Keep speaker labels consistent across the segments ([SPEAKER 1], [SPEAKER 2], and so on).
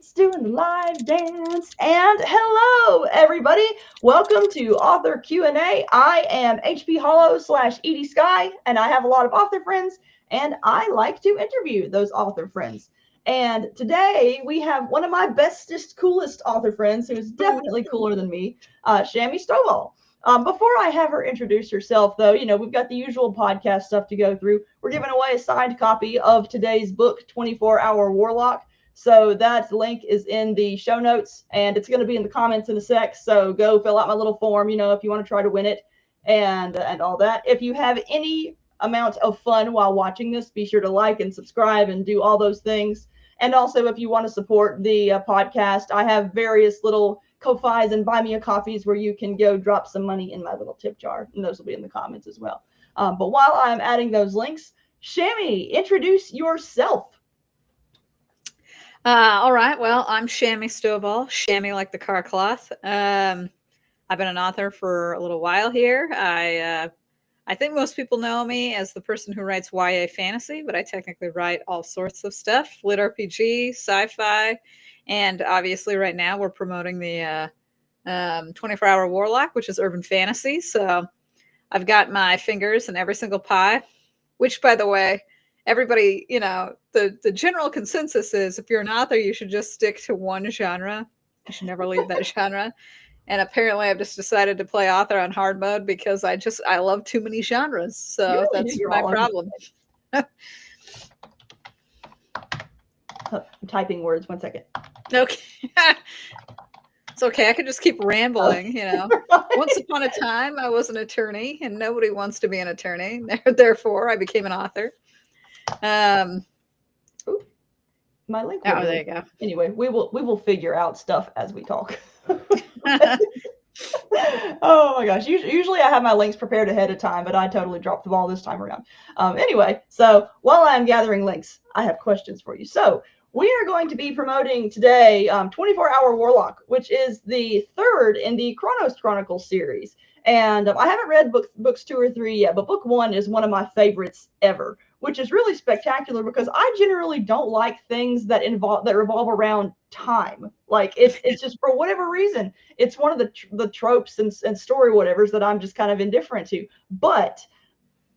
[SPEAKER 1] It's doing the live dance. And hello, everybody. Welcome to Author Q&A. I am HP Holo / Edie Skye, and I have a lot of author friends, and I like to interview those author friends. And today we have one of my bestest, coolest author friends, who is definitely cooler than me, Shami Stovall. Before I have her introduce herself, though, we've got the usual podcast stuff to go through. We're giving away a signed copy of today's book, 24-Hour Warlock. So that link is in the show notes, and it's going to be in the comments in a sec. So go fill out my little form, if you want to try to win it and all that. If you have any amount of fun while watching this, be sure to like and subscribe and do all those things. And also, if you want to support the podcast, I have various little Ko-Fis and buy me a coffees where you can go drop some money in my little tip jar, and those will be in the comments as well. But while I'm adding those links, Shami, introduce yourself.
[SPEAKER 2] All right. Well, I'm Shami Stovall, Shami like the car cloth. I've been an author for a little while here. I think most people know me as the person who writes YA fantasy, but I technically write all sorts of stuff, lit RPG, sci-fi, and obviously right now we're promoting the 24-Hour Warlock, which is urban fantasy. So I've got my fingers in every single pie, which, by the way, everybody, the general consensus is if you're an author, you should just stick to one genre. You should never leave that genre. And apparently I've just decided to play author on hard mode because I love too many genres. So that's my problem.
[SPEAKER 1] I'm typing words. 1 second.
[SPEAKER 2] Okay. It's okay. I could just keep rambling, Once upon a time, I was an attorney, and nobody wants to be an attorney. Therefore, I became an author.
[SPEAKER 1] My link.
[SPEAKER 2] Oh, there you go.
[SPEAKER 1] Anyway, we will figure out stuff as we talk. Oh my gosh. Usually I have my links prepared ahead of time, but I totally dropped the ball this time around. Anyway, so while I'm gathering links, I have questions for you. So we are going to be promoting today 24-Hour Warlock, which is the third in the Chronos Chronicles series. And I haven't read books 2 or 3 yet, but book 1 is one of my favorites ever, which is really spectacular because I generally don't like things that revolve around time. Like it's just, for whatever reason, it's one of the tropes and story whatevers that I'm just kind of indifferent to. But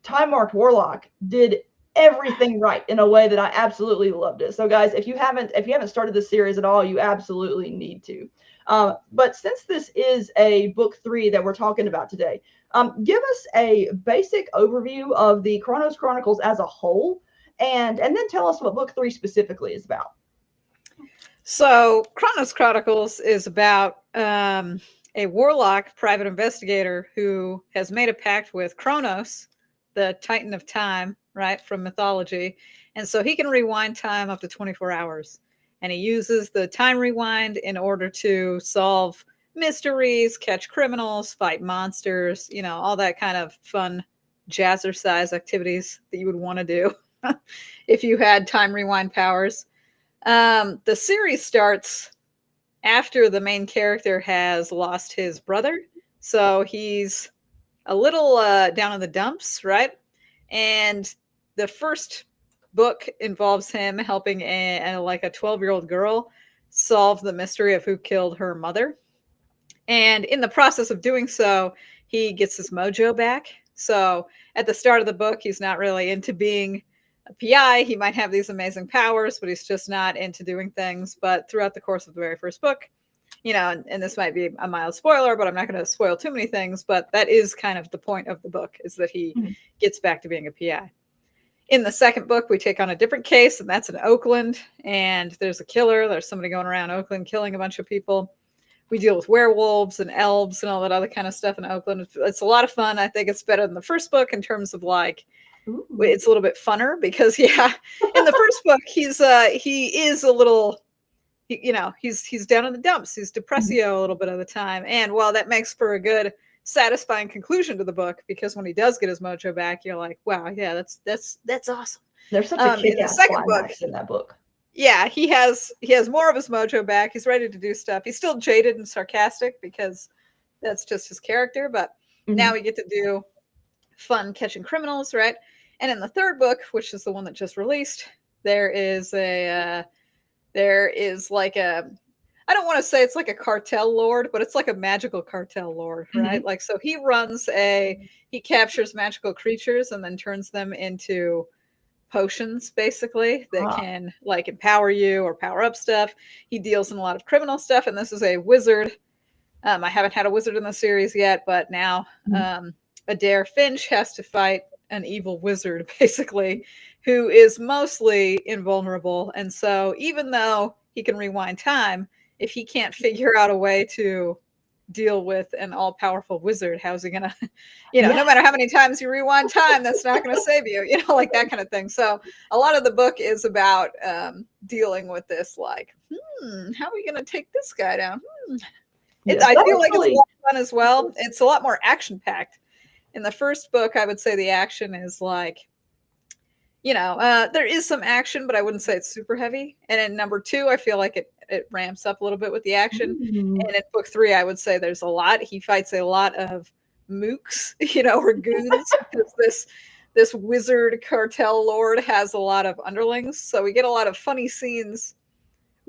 [SPEAKER 1] Time Marked Warlock did everything right in a way that I absolutely loved it. So guys, if you haven't started this series at all, you absolutely need to. But since this is a book 3 that we're talking about today, give us a basic overview of the Chronos Chronicles as a whole, and then tell us what book 3 specifically is about.
[SPEAKER 2] So Chronos Chronicles is about a warlock private investigator who has made a pact with Chronos, the Titan of time, right, from mythology. And so he can rewind time up to 24 hours. And he uses the time rewind in order to solve mysteries, catch criminals, fight monsters, all that kind of fun jazzercise activities that you would want to do if you had time rewind powers. The series starts after the main character has lost his brother. So he's a little down in the dumps, right? And the first book involves him helping a 12-year-old girl solve the mystery of who killed her mother. And in the process of doing so, he gets his mojo back. So at the start of the book, he's not really into being a PI. He might have these amazing powers, but he's just not into doing things. But throughout the course of the very first book, and this might be a mild spoiler, but I'm not going to spoil too many things. But that is kind of the point of the book, is that he gets back to being a PI. In the second book, we take on a different case, and that's in Oakland. And there's a killer. There's somebody going around Oakland killing a bunch of people. We deal with werewolves and elves and all that other kind of stuff in Oakland. It's a lot of fun. I think it's better than the first book in terms of it's a little bit funner because, in the first book, he is a little, he's down in the dumps. He's depressio a little bit of the time. And while that makes for a good, satisfying conclusion to the book, because when he does get his mojo back, you're like, wow, yeah, that's awesome.
[SPEAKER 1] There's such a kick-ass climax in that book.
[SPEAKER 2] Yeah, he has more of his mojo back. He's ready to do stuff. He's still jaded and sarcastic because that's just his character, but now we get to do fun catching criminals, right? And in the third book, which is the one that just released, there is a there is like a, I don't want to say it's like a cartel lord, but it's like a magical cartel lord, right?
[SPEAKER 1] Mhm.
[SPEAKER 2] Like, so he captures magical creatures and then turns them into potions, basically, that
[SPEAKER 1] Ah.
[SPEAKER 2] can like empower you or power up stuff. He deals in a lot of criminal stuff, and this is a wizard. I haven't had a wizard in the series yet, but now
[SPEAKER 1] Mhm.
[SPEAKER 2] Adair Finch has to fight an evil wizard, basically, who is mostly invulnerable. And so, even though he can rewind time, if he can't figure out a way to deal with an all-powerful wizard, how's he gonna,
[SPEAKER 1] Yeah.
[SPEAKER 2] no matter how many times you rewind time, that's not gonna save you, like that kind of thing. So a lot of the book is about dealing with this, like, how are we gonna take this guy down?
[SPEAKER 1] Yes,
[SPEAKER 2] I
[SPEAKER 1] that
[SPEAKER 2] feel like it's a
[SPEAKER 1] actually.
[SPEAKER 2] lot of fun as well. It's a lot more action packed. In the first book, I would say the action is like, there is some action, but I wouldn't say it's super heavy. And in number two, I feel like it ramps up a little bit with the action.
[SPEAKER 1] Ooh.
[SPEAKER 2] And in book three, I would say there's a lot. He fights a lot of mooks, or goons, because this wizard cartel lord has a lot of underlings. So we get a lot of funny scenes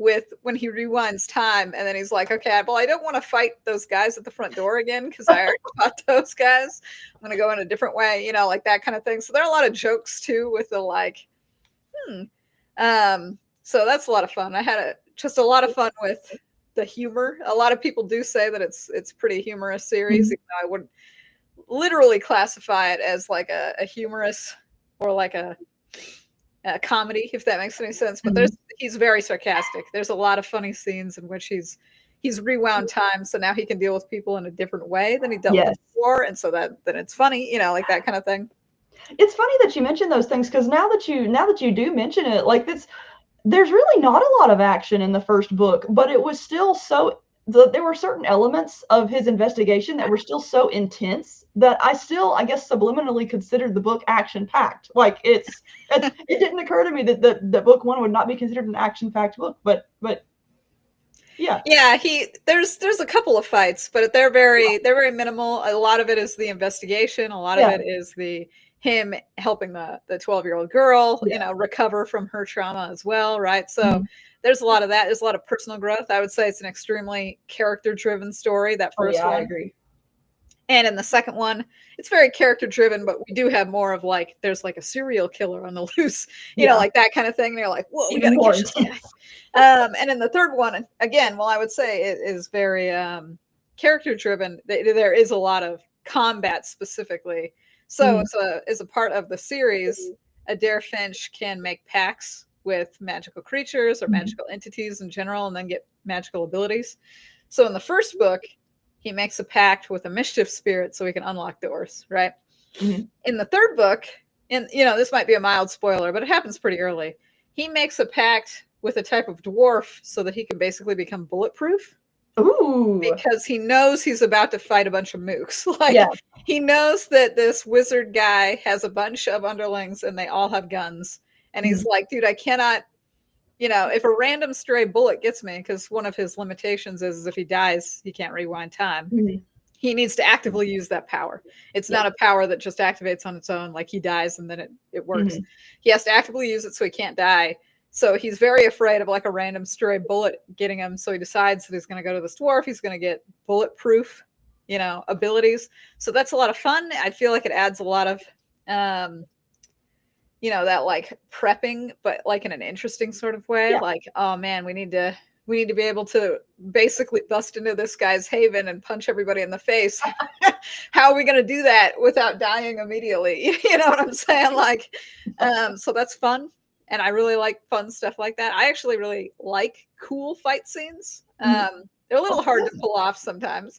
[SPEAKER 2] with when he rewinds time, and then he's like, okay, well, I don't want to fight those guys at the front door again because I already fought those guys. I'm going to go in a different way, like that kind of thing. So there are a lot of jokes too with the like, so that's a lot of fun. I had just a lot of fun with the humor. A lot of people do say that it's pretty humorous series.
[SPEAKER 1] Mhm.
[SPEAKER 2] Even though I wouldn't literally classify it as like a humorous or like a comedy, if that makes any sense. But
[SPEAKER 1] Mhm.
[SPEAKER 2] he's very sarcastic. There's a lot of funny scenes in which he's rewound time, so now he can deal with people in a different way than he dealt with them
[SPEAKER 1] Yes.
[SPEAKER 2] before, and so then it's funny, like that kind of thing.
[SPEAKER 1] It's funny that you mention those things because now that you do mention it, like this, there's really not a lot of action in the first book, but it was still there were certain elements of his investigation that were still so intense that I guess, subliminally considered the book action packed. Like it didn't occur to me that book one would not be considered an action packed book, but yeah.
[SPEAKER 2] Yeah, there's a couple of fights, but they're very minimal. A lot of it is the investigation. A lot of
[SPEAKER 1] Yeah.
[SPEAKER 2] it is the him helping the 12-year-old girl,
[SPEAKER 1] Yeah.
[SPEAKER 2] recover from her trauma as well, right? So
[SPEAKER 1] Mhm.
[SPEAKER 2] there's a lot of that. There's a lot of personal growth. I would say it's an extremely character-driven story, that
[SPEAKER 1] Oh
[SPEAKER 2] first
[SPEAKER 1] yeah, I
[SPEAKER 2] one.
[SPEAKER 1] agree.
[SPEAKER 2] And in the second one, it's very character driven, but we do have more of like, there's like a serial killer on the loose,
[SPEAKER 1] Yeah.
[SPEAKER 2] like that kind of thing. And you're like, whoa, we got
[SPEAKER 1] Even
[SPEAKER 2] to
[SPEAKER 1] more
[SPEAKER 2] catch this guy.
[SPEAKER 1] intense.
[SPEAKER 2] And in the third one, again, well, I would say it is very character driven. There is a lot of combat specifically. So
[SPEAKER 1] Mhm.
[SPEAKER 2] as a part of the series, Adair Finch can make pacts with magical creatures or
[SPEAKER 1] Mhm.
[SPEAKER 2] magical entities in general, and then get magical abilities. So in the first book, he makes a pact with a mischief spirit so he can unlock doors, right?
[SPEAKER 1] Mhm.
[SPEAKER 2] In the third book, and this might be a mild spoiler, but it happens pretty early. He makes a pact with a type of dwarf so that he can basically become bulletproof
[SPEAKER 1] Ooh.
[SPEAKER 2] because he knows he's about to fight a bunch of mooks.
[SPEAKER 1] Yeah.
[SPEAKER 2] Like, he knows that this wizard guy has a bunch of underlings and they all have guns. And he's
[SPEAKER 1] Mhm.
[SPEAKER 2] like, dude, I cannot, if a random stray bullet gets me, because one of his limitations is if he dies, he can't rewind time.
[SPEAKER 1] Mhm.
[SPEAKER 2] He needs to actively use that power. It's
[SPEAKER 1] Yeah.
[SPEAKER 2] not a power that just activates on its own, like he dies and then it works.
[SPEAKER 1] Mhm.
[SPEAKER 2] He has to actively use it so he can't die. So he's very afraid of like a random stray bullet getting him. So he decides that he's going to go to this dwarf. He's going to get bulletproof, abilities. So that's a lot of fun. I feel like it adds a lot of, that like prepping, but like in an interesting sort of way.
[SPEAKER 1] Yeah.
[SPEAKER 2] Like, oh man, we need to be able to basically bust into this guy's haven and punch everybody in the face. How are we going to do that without dying immediately? You know what I'm saying? Like, so that's fun. And I really like fun stuff like that. I actually really like cool fight scenes.
[SPEAKER 1] Mhm.
[SPEAKER 2] They're a little
[SPEAKER 1] Well,
[SPEAKER 2] hard to pull off sometimes.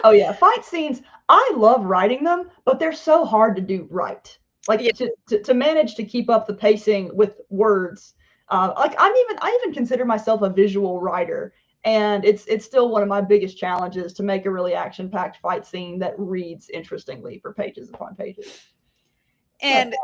[SPEAKER 1] oh yeah, fight scenes. I love writing them, but they're so hard to do right.
[SPEAKER 2] Yeah.
[SPEAKER 1] Like to manage to keep up the pacing with words. Like I even consider myself a visual writer, and it's still one of my biggest challenges to make a really action packed fight scene that reads interestingly for pages upon pages. But
[SPEAKER 2] And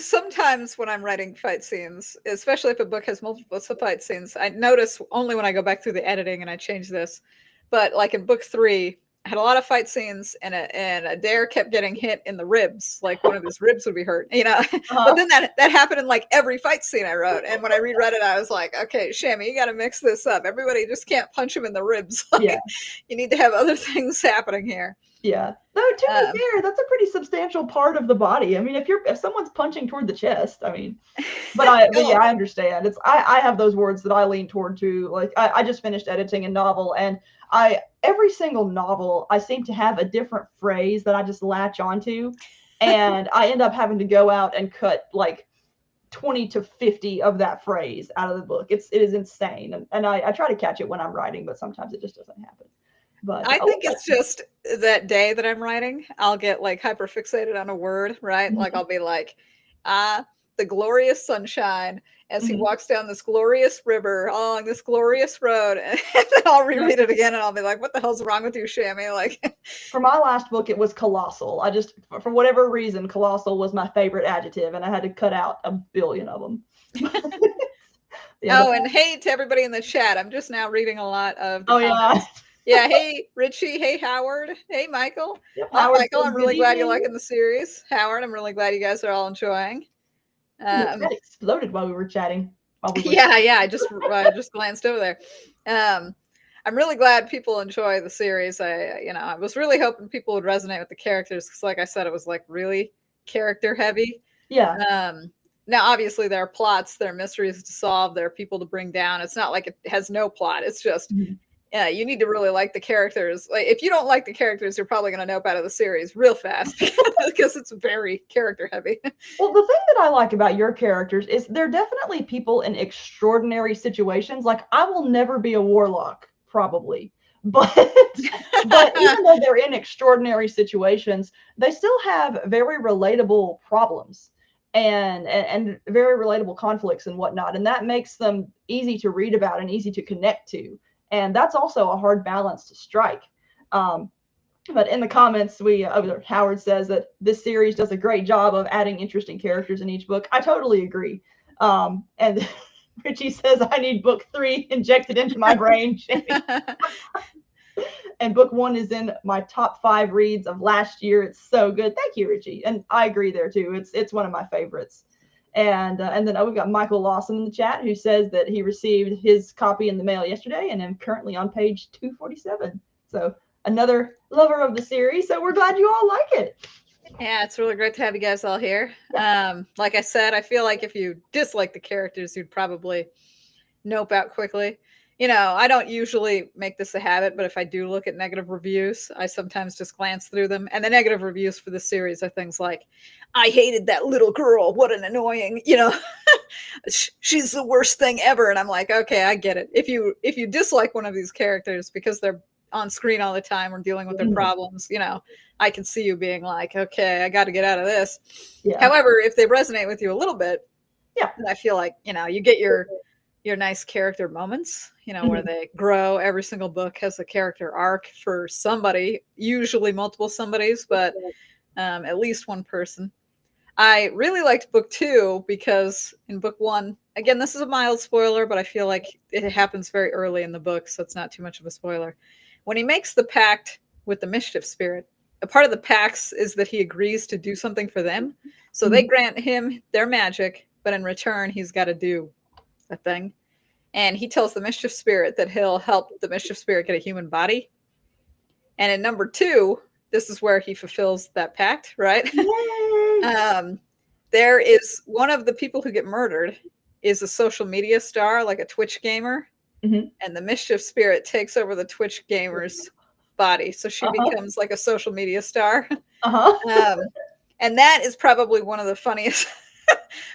[SPEAKER 2] sometimes when I'm writing fight scenes, especially if a book has multiple fight scenes, I notice only when I go back through the editing and I change this. But like in book three, had a lot of fight scenes, and Adair kept getting hit in the ribs, like one of his ribs would be hurt, you know. But then that happened in like every fight scene I wrote, and when I reread it, I was like, okay, Shami, you got to mix this up. Everybody just can't punch him in the ribs. Like,
[SPEAKER 1] Yeah.
[SPEAKER 2] you need to have other things happening here.
[SPEAKER 1] Yeah. Though to be fair, that's a pretty substantial part of the body. I mean, if someone's punching toward the chest, I mean, but yeah, I understand. I have those words that I lean toward too. Like I just finished editing a novel, and every single novel I seem to have a different phrase that I just latch onto, and I end up having to go out and cut like 20 to 50 of that phrase out of the book. It is insane, and I try to catch it when I'm writing, but sometimes it just doesn't happen. But
[SPEAKER 2] I think it's just that day that I'm writing, I'll get like hyper fixated on a word, right? Like I'll be like, the glorious sunshine as he walks down this glorious river along this glorious road, and then I'll reread it again and I'll be like, what the hell's wrong with you, Shami? Like,
[SPEAKER 1] for my last book, it was colossal. I just, for whatever reason, colossal was my favorite adjective, and I had to cut out a billion of them.
[SPEAKER 2] And hey to everybody in the chat. I'm just now reading a lot of the comments. Yeah, hey Richie, hey Howard, hey Michael.
[SPEAKER 1] Yep,
[SPEAKER 2] Michael, I'm really glad you're liking the series. Howard, I'm really glad you guys are all enjoying.
[SPEAKER 1] That exploded while we were chatting.
[SPEAKER 2] Yeah, I just glanced over there. I'm really glad people enjoy the series. I was really hoping people would resonate with the characters because, like I said, it was like really character heavy.
[SPEAKER 1] Yeah.
[SPEAKER 2] Now, obviously, there are plots, there are mysteries to solve, there are people to bring down. It's not like it has no plot. It's just, you need to really like the characters. Like, if you don't like the characters, you're probably going to nope out of the series real fast because it's very character heavy.
[SPEAKER 1] Well, the thing that I like about your characters is they're definitely people in extraordinary situations. Like, I will never be a warlock, probably. But even though they're in extraordinary situations, they still have very relatable problems and very relatable conflicts and whatnot. And that makes them easy to read about and easy to connect to. And that's also a hard balance to strike. But in the comments, Howard says that this series does a great job of adding interesting characters in each book. I totally agree. And Richie says, I need book 3 injected into my brain. And book 1 is in my top 5 reads of last year. It's so good. Thank you, Richie. And I agree there too. It's one of my favorites. And then we've got Michael Lawson in the chat who says that he received his copy in the mail yesterday and I'm currently on page 247. So another lover of the series. So we're glad you all like it.
[SPEAKER 2] Yeah, it's really great to have you guys all here. Like I said, I feel like if you dislike the characters, you'd probably nope out quickly. You know, I don't usually make this a habit, but if I do look at negative reviews, I sometimes just glance through them. And the negative reviews for the series are things like, I hated that little girl. What an annoying, she's the worst thing ever. And I'm like, okay, I get it. If you dislike one of these characters because they're on screen all the time or dealing with their problems, I can see you being like, okay, I got to get out of this. Yeah. However, if they resonate with you a little bit, I feel like, you get your nice character moments, where they grow. Every single book has a character arc for somebody, usually multiple somebodies, but at least one person. I really liked book 2 because in book 1, again, this is a mild spoiler, but I feel like it happens very early in the book, so it's not too much of a spoiler. When he makes the pact with the mischief spirit, a part of the pacts is that he agrees to do something for them. So they grant him their magic, but in return, he's got to do a thing. And he tells the mischief spirit that he'll help the mischief spirit get a human body. And in number 2, this is where he fulfills that pact, right? There is one of the people who get murdered is a social media star, like a Twitch gamer. And the mischief spirit takes over the Twitch gamer's body. So she becomes like a social media star. And that is probably one of the funniest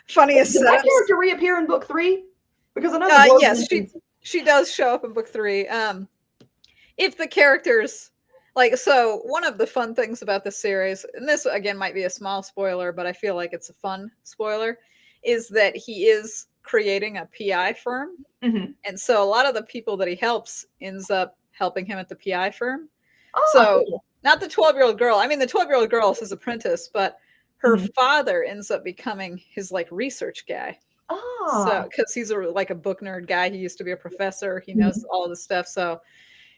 [SPEAKER 2] setups.
[SPEAKER 1] Did that character reappear in book 3? Because another
[SPEAKER 2] yes, she does show up in book 3. If the characters so one of the fun things about the series, and this again might be a small spoiler, but I feel like it's a fun spoiler, is that he is creating a PI firm. And so a lot of the people that he helps ends up helping him at the PI firm. So not the 12-year-old girl. I mean, the 12-year-old girl is his apprentice, but her father ends up becoming his research guy. So because he's a book nerd guy, he used to be a professor. He knows all this stuff. So,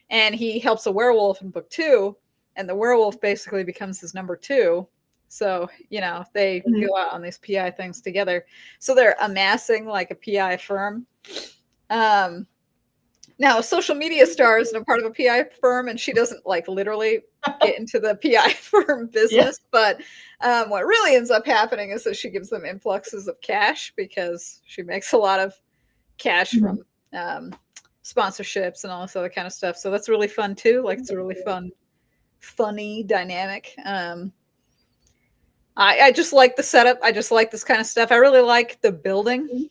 [SPEAKER 2] and he helps a werewolf in book 2. and the werewolf basically becomes his number two. So, they go out on these PI things together. So they're amassing like a PI firm. Now, a social media star is a part of a PI firm, and she doesn't like literally get into the PI firm business. But what really ends up happening is that she gives them influxes of cash because she makes a lot of cash from sponsorships and all this other kind of stuff. So that's really fun too. Like, it's a really funny dynamic. I just like the setup. I just like this kind of stuff. I really like the building.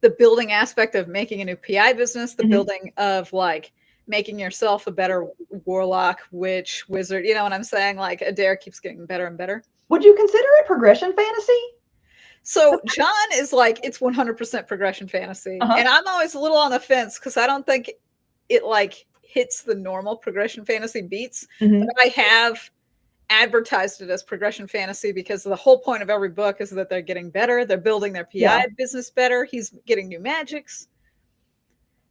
[SPEAKER 2] The building aspect of making a new PI business, the building of like making yourself a better warlock, witch, wizard. You know what I'm saying? Like, Adair keeps getting better and better.
[SPEAKER 1] Would you consider it progression fantasy?
[SPEAKER 2] So John is like, it's 100% progression fantasy. And I'm always a little on the fence because I don't think it like hits the normal progression fantasy beats. But I have advertised it as progression fantasy because the whole point of every book is that they're getting better. They're building their PI business better. He's getting new magics.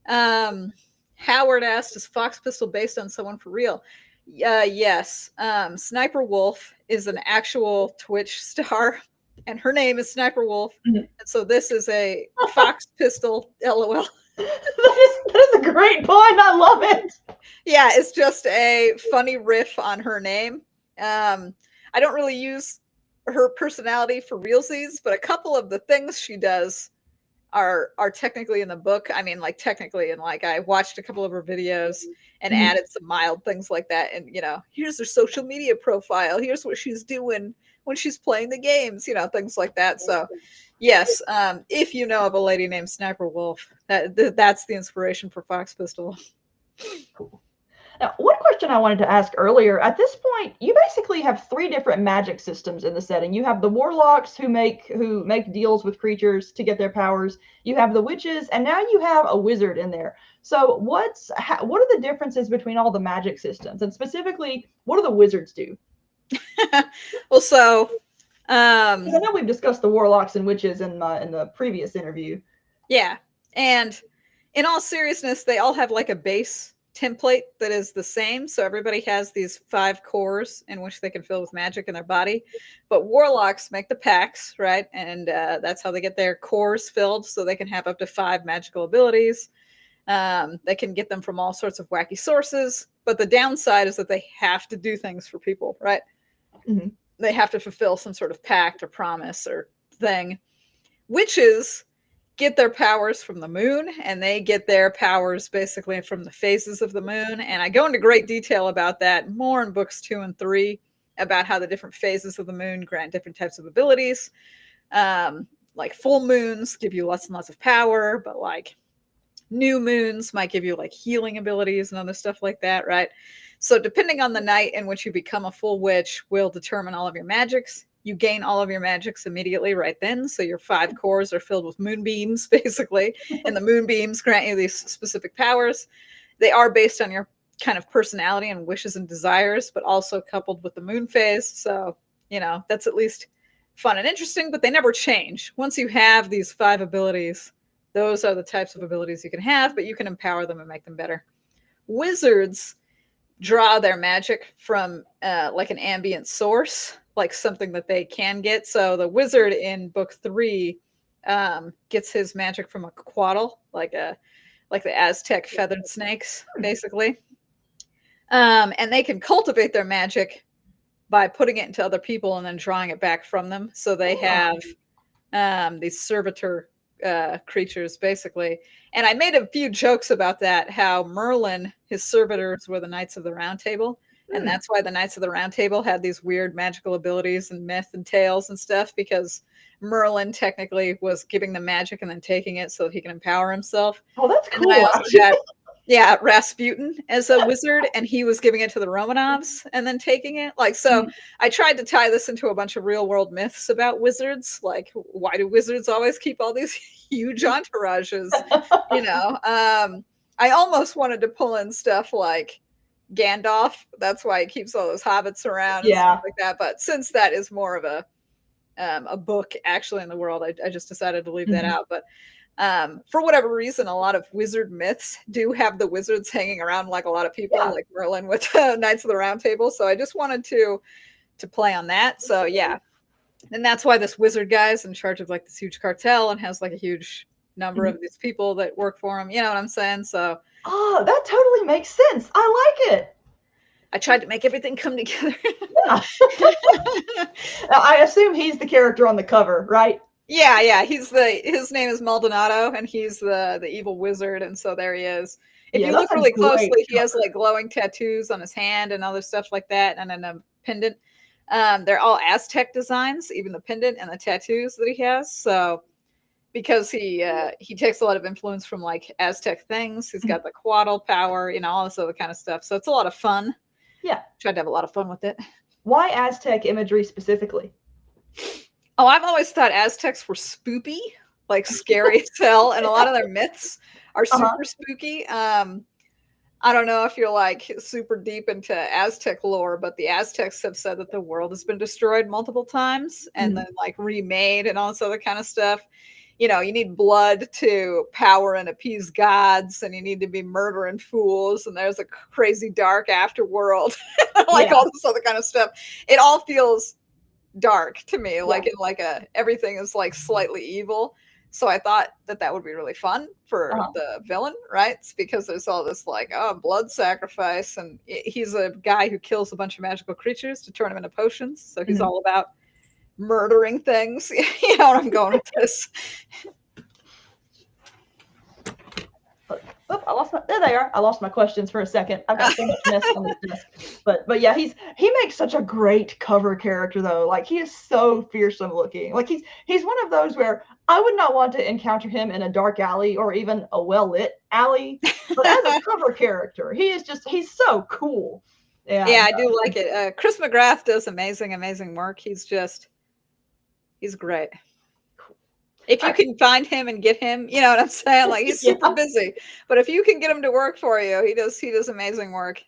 [SPEAKER 2] Howard asked, is Fox Pistol based on someone for real? Yes. Sniper Wolf is an actual Twitch star, and her name is Sniper Wolf. And so this is a Fox Pistol, LOL.
[SPEAKER 1] That is a great pun. I love it.
[SPEAKER 2] Yeah, it's just a funny riff on her name. I don't really use her personality for realsies, but a couple of the things she does are technically in the book. I mean, like technically, and like I watched a couple of her videos and added some mild things like that. And here's her social media profile. Here's what she's doing when she's playing the games. Things like that. So, yes, if you know of a lady named Sniper Wolf, that's the inspiration for Fox Pistol.
[SPEAKER 1] Cool. Now, one question I wanted to ask earlier, at this point, you basically have 3 different magic systems in the setting. You have the warlocks who make deals with creatures to get their powers. You have the witches, and now you have a wizard in there. So what are the differences between all the magic systems? And specifically, what do the wizards do?
[SPEAKER 2] Well, so
[SPEAKER 1] I know we've discussed the warlocks and witches in the previous interview.
[SPEAKER 2] Yeah. And in all seriousness, they all have like a base template that is the same. So everybody has these 5 cores in which they can fill with magic in their body. But warlocks make the pacts, right? And that's how they get their cores filled, so they can have up to 5 magical abilities. They can get them from all sorts of wacky sources. But the downside is that they have to do things for people, right? They have to fulfill some sort of pact or promise or thing. Witches get their powers from the moon, and they get their powers basically from the phases of the moon. And I go into great detail about that more in books 2 and 3, about how the different phases of the moon grant different types of abilities. Like full moons give you lots and lots of power, but like new moons might give you like healing abilities and other stuff like that, right? So depending on the night in which you become a full witch will determine all of your magics. You gain all of your magics immediately right then. So your 5 cores are filled with moonbeams, basically. And the moonbeams grant you these specific powers. They are based on your kind of personality and wishes and desires, but also coupled with the moon phase. So, that's at least fun and interesting, but they never change. Once you have these 5 abilities, those are the types of abilities you can have, but you can empower them and make them better. Wizards draw their magic from like an ambient source, like something that they can get. So the wizard in book 3 gets his magic from a quaddle, like the Aztec feathered snakes, basically. And they can cultivate their magic by putting it into other people and then drawing it back from them. So they have these servitor creatures, basically. And I made a few jokes about that, how Merlin, his servitors were the Knights of the Round Table. And that's why the Knights of the Round Table had these weird magical abilities and myth and tales and stuff, because Merlin technically was giving them magic and then taking it so that he can empower himself.
[SPEAKER 1] Oh, that's cool.
[SPEAKER 2] And I also had, Rasputin as a wizard, and he was giving it to the Romanovs and then taking it. Like, so I tried to tie this into a bunch of real world myths about wizards. Like, why do wizards always keep all these huge entourages? I almost wanted to pull in stuff like Gandalf. That's why he keeps all those hobbits around and stuff like that. But since that is more of a book actually in the world, I just decided to leave that out. But For whatever reason, a lot of wizard myths do have the wizards hanging around like a lot of people,
[SPEAKER 1] Yeah.
[SPEAKER 2] like Merlin with Knights of the Round Table. So I just wanted to play on that. So yeah, and that's why this wizard guy is in charge of like this huge cartel and has like a huge number
[SPEAKER 1] Mhm.
[SPEAKER 2] of these people that work for him. You know what I'm saying? So
[SPEAKER 1] Oh, that totally makes sense. I like it.
[SPEAKER 2] I tried to make everything come together.
[SPEAKER 1] Yeah. I assume he's the character on the cover, right?
[SPEAKER 2] Yeah. His name is Maldonado, and he's the evil wizard, and so there he is. If
[SPEAKER 1] Yeah,
[SPEAKER 2] you
[SPEAKER 1] that's
[SPEAKER 2] look
[SPEAKER 1] a
[SPEAKER 2] really
[SPEAKER 1] great
[SPEAKER 2] closely, he has
[SPEAKER 1] cover.
[SPEAKER 2] like glowing tattoos on his hand and other stuff like that, and then a pendant. They're all Aztec designs, even the pendant and the tattoos that he has. So because he takes a lot of influence from like Aztec things, he's got the quaddle power, all this other kind of stuff. So it's a lot of fun.
[SPEAKER 1] Yeah.
[SPEAKER 2] Tried to have a lot of fun with it.
[SPEAKER 1] Why Aztec imagery specifically?
[SPEAKER 2] Oh, I've always thought Aztecs were spoopy, like scary as hell, and a lot of their myths are super spooky. I don't know if you're like super deep into Aztec lore, but the Aztecs have said that the world has been destroyed multiple times and then like remade and all this other kind of stuff. You need blood to power and appease gods, and you need to be murdering fools, and there's a crazy dark afterworld, like all this other kind of stuff. It all feels dark to me, like in like everything is like slightly evil. So I thought that would be really fun for the villain, right? It's because there's all this like blood sacrifice, and he's a guy who kills a bunch of magical creatures to turn them into potions. So he's all about murdering things. You know what I'm going with this?
[SPEAKER 1] Oh, I lost my. There they are. I lost my questions for a second. I've got so much mess on this desk. But yeah, he makes such a great cover character though. Like he is so fearsome looking. Like he's one of those where I would not want to encounter him in a dark alley or even a well lit alley. But as a cover character, he's so cool.
[SPEAKER 2] Yeah, I do like it. Chris McGrath does amazing work. He's great. If you can find him and get him, you know what I'm saying? Like he's super busy, but if you can get him to work for you, he does amazing work.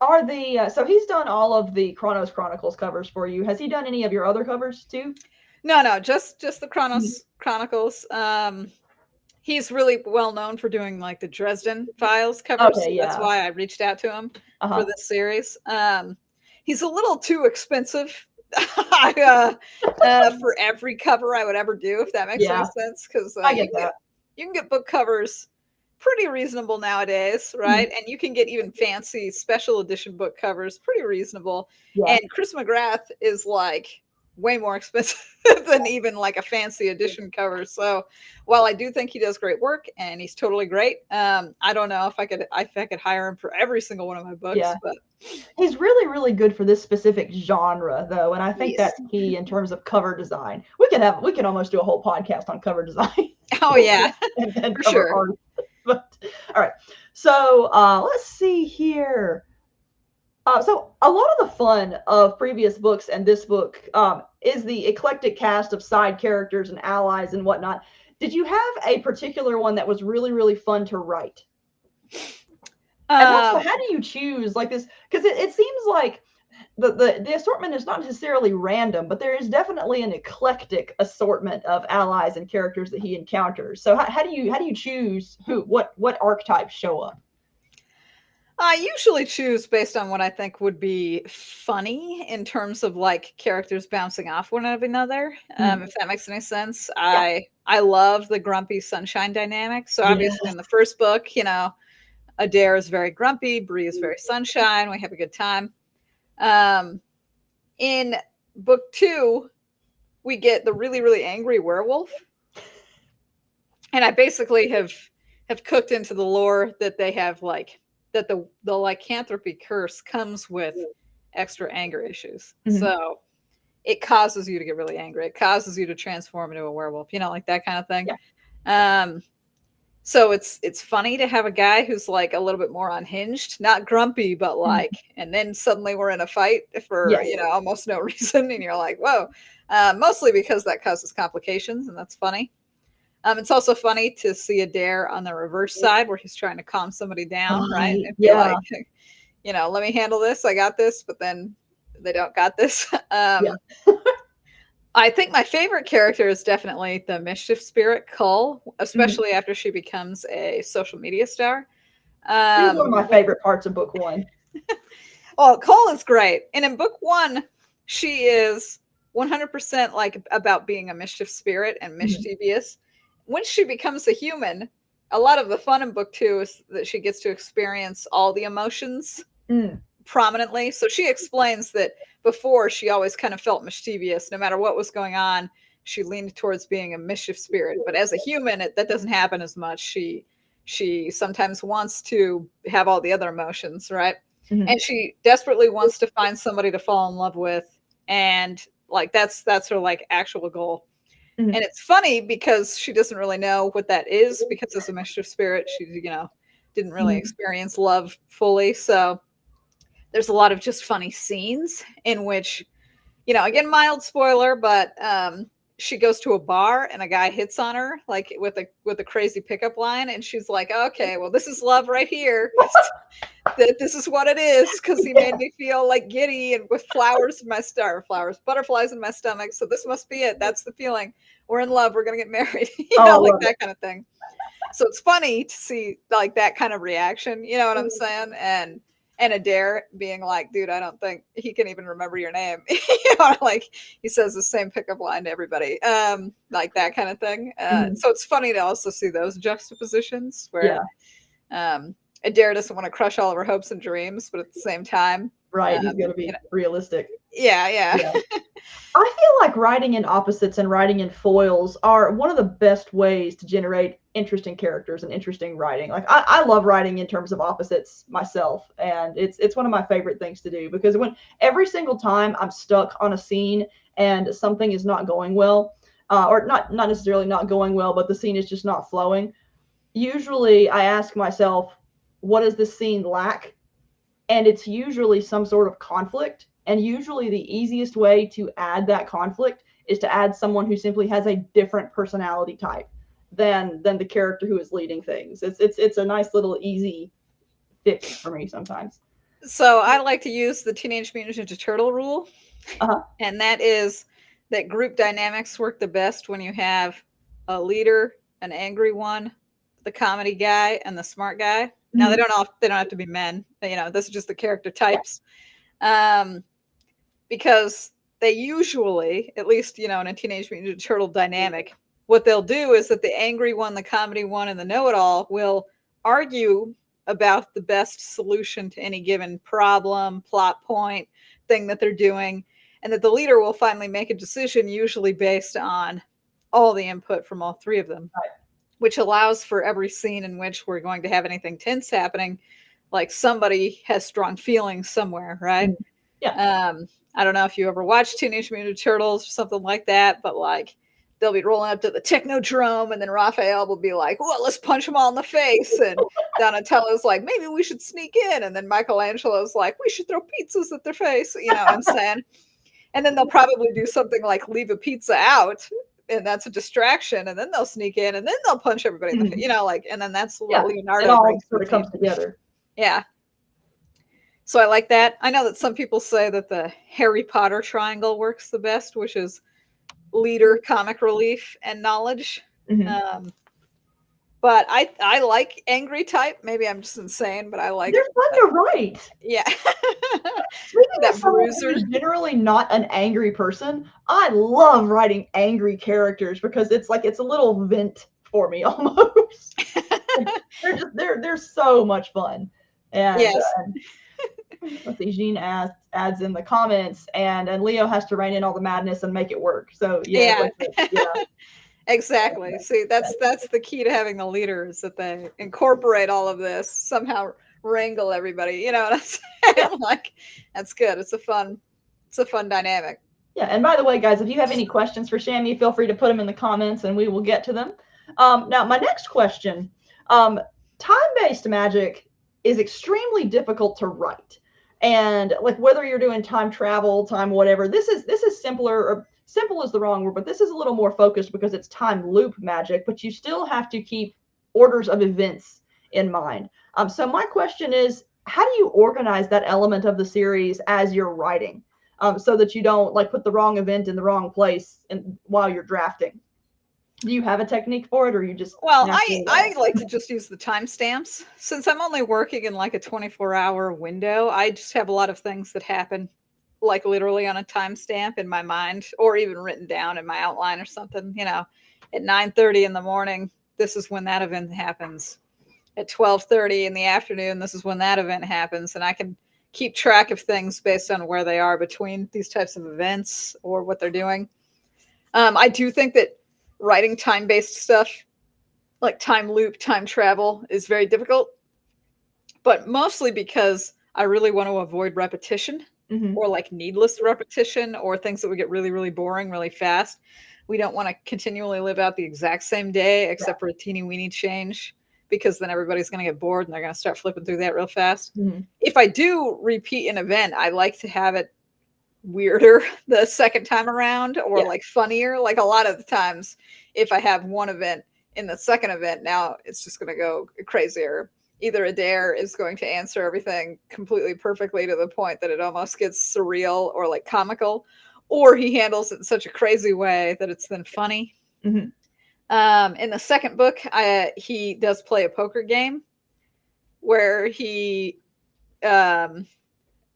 [SPEAKER 1] Are the so he's done all of the Chronos Chronicles covers for you. Has he done any of your other covers too?
[SPEAKER 2] No, just the Chronos Chronicles. He's really well known for doing like the Dresden Files covers. Okay, yeah. That's why I reached out to him for this series. He's a little too expensive for every cover I would ever do, if that makes any sense. Because you can get book covers pretty reasonable nowadays, right? And you can get even fancy special edition book covers pretty reasonable. And Chris McGrath is like way more expensive than even like a fancy edition cover. So while I do think he does great work and he's totally great, I don't know if I could hire him for every single one of my books. But
[SPEAKER 1] he's really good for this specific genre though, and I think that's key in terms of cover design. We can almost do a whole podcast on cover design.
[SPEAKER 2] Oh yeah,
[SPEAKER 1] and for sure. Art. But all right, so let's see here. So a lot of the fun of previous books and this book is the eclectic cast of side characters and allies and whatnot. Did you have a particular one that was really fun to write? And also, how do you choose like this? Because it seems like the assortment is not necessarily random, but there is definitely an eclectic assortment of allies and characters that he encounters. So how do you choose what archetypes show up?
[SPEAKER 2] I usually choose based on what I think would be funny in terms of like characters bouncing off one another. If that makes any sense. Yeah. I love the grumpy sunshine dynamic. So obviously in the first book, Adair is very grumpy, Bree is very sunshine. We have a good time. In book 2, we get the really angry werewolf. And I basically have cooked into the lore that they have like that the lycanthropy curse comes with extra anger issues. So it causes you to get really angry. It causes you to transform into a werewolf, like that kind of thing. Yeah. So it's funny to have a guy who's like a little bit more unhinged, not grumpy, but like, and then suddenly we're in a fight for, almost no reason. And you're like, whoa, mostly because that causes complications, and that's funny. It's also funny to see Adair on the reverse side where he's trying to calm somebody down, right? And be like, let me handle this. I got this, but then they don't got this. I think my favorite character is definitely the mischief spirit, Cull, especially after she becomes a social media star.
[SPEAKER 1] She's one of my favorite parts of book 1.
[SPEAKER 2] Well, Cull is great. And in book 1, she is 100% like about being a mischief spirit and mischievous. When she becomes a human, a lot of the fun in book 2 is that she gets to experience all the emotions prominently. So she explains that before she always kind of felt mischievous. No matter what was going on, she leaned towards being a mischief spirit. But as a human, that doesn't happen as much. She sometimes wants to have all the other emotions, right? And she desperately wants to find somebody to fall in love with, and like that's her like actual goal. And it's funny because she doesn't really know what that is, because as a mischief spirit, she didn't really experience love fully. So there's a lot of just funny scenes in which, again, mild spoiler, but she goes to a bar and a guy hits on her like with a crazy pickup line, and she's like, okay, well, this is love right here. That this is what it is, because he made me feel like giddy and with butterflies in my stomach. So this must be it. That's the feeling. We're in love. We're gonna get married. Like that kind of thing. So it's funny to see like that kind of reaction. You know what I'm saying? And Adair being like, dude, I don't think he can even remember your name. Like he says the same pickup line to everybody. Like that kind of thing. So it's funny to also see those juxtapositions where Adair doesn't want to crush all of her hopes and dreams, but at the same time,
[SPEAKER 1] he's going to be realistic.
[SPEAKER 2] Yeah.
[SPEAKER 1] I feel like writing in opposites and writing in foils are one of the best ways to generate interesting characters and interesting writing. Like I love writing in terms of opposites myself, and it's one of my favorite things to do, because when every single time I'm stuck on a scene and something is not going well, or not necessarily not going well, but the scene is just not flowing, usually I ask myself, what does this scene lack? And it's usually some sort of conflict. And usually the easiest way to add that conflict is to add someone who simply has a different personality type than the character who is leading things. It's a nice little easy fix for me sometimes.
[SPEAKER 2] So I like to use the Teenage Mutant Ninja Turtle rule. And that is that group dynamics work the best when you have a leader, an angry one, the comedy guy, and the smart guy. Now they don't have to be men. This is just the character types. Because they usually, at least, in a Teenage Mutant Ninja Turtle dynamic, what they'll do is that the angry one, the comedy one, and the know-it-all will argue about the best solution to any given problem, plot point, thing that they're doing, and that the leader will finally make a decision, usually based on all the input from all three of them, which allows for every scene in which we're going to have anything tense happening, like somebody has strong feelings somewhere, right?
[SPEAKER 1] Yeah.
[SPEAKER 2] I don't know if you ever watched Teenage Mutant Ninja Turtles or something like that, but like they'll be rolling up to the Technodrome, and then Raphael will be like, well, let's punch them all in the face. And Donatello's like, maybe we should sneak in. And then Michelangelo's like, we should throw pizzas at their face. You know what I'm saying? And then they'll probably do something like leave a pizza out, and that's a distraction. And then they'll sneak in, and then they'll punch everybody in the face, and then that's what Leonardo
[SPEAKER 1] it all
[SPEAKER 2] brings
[SPEAKER 1] sort of comes together.
[SPEAKER 2] Yeah. So I like that. I know that some people say that the Harry Potter triangle works the best, which is leader, comic relief, and knowledge. But I like angry type. Maybe I'm just insane, but I like.
[SPEAKER 1] They're fun to write.
[SPEAKER 2] Yeah.
[SPEAKER 1] Speaking of someone who's generally not an angry person, I love writing angry characters because it's a little vent for me almost. they're so much fun. And
[SPEAKER 2] yes.
[SPEAKER 1] Let's see, Jean adds in the comments, and Leo has to rein in all the madness and make it work. So yeah.
[SPEAKER 2] Exactly. See, that's the key to having a leader, is that they incorporate all of this, somehow wrangle everybody. You know what I'm saying? Like, that's good. It's a fun dynamic.
[SPEAKER 1] Yeah. And by the way, guys, if you have any questions for Shami, feel free to put them in the comments and we will get to them. Now, my next question, time-based magic is extremely difficult to write. And like, whether you're doing time travel, time whatever, this is simpler, or simple is the wrong word, but this is a little more focused because it's time loop magic, but you still have to keep orders of events in mind. So my question is, how do you organize that element of the series as you're writing? so that you don't like put the wrong event in the wrong place and while you're drafting. Do you have a technique for it, or you just
[SPEAKER 2] Well,
[SPEAKER 1] naturally
[SPEAKER 2] I like to just use the timestamps. Since I'm only working in like a 24-hour window, I just have a lot of things that happen like literally on a timestamp in my mind, or even written down in my outline or something. At 9:30 in the morning, this is when that event happens. At 12:30 in the afternoon, this is when that event happens, and I can keep track of things based on where they are between these types of events or what they're doing. I do think that writing time-based stuff like time loop, time travel is very difficult, but mostly because I really want to avoid repetition or like needless repetition or things that would get really, really boring really fast. We don't want to continually live out the exact same day except for a teeny weeny change, because then everybody's going to get bored and they're going to start flipping through that real fast. If I do repeat an event, I like to have it weirder the second time around, or like funnier. Like a lot of the times, if I have one event in the second event, now it's just going to go crazier. Either Adair is going to answer everything completely perfectly to the point that it almost gets surreal or like comical, or he handles it in such a crazy way that it's then funny. In the second book, he does play a poker game where he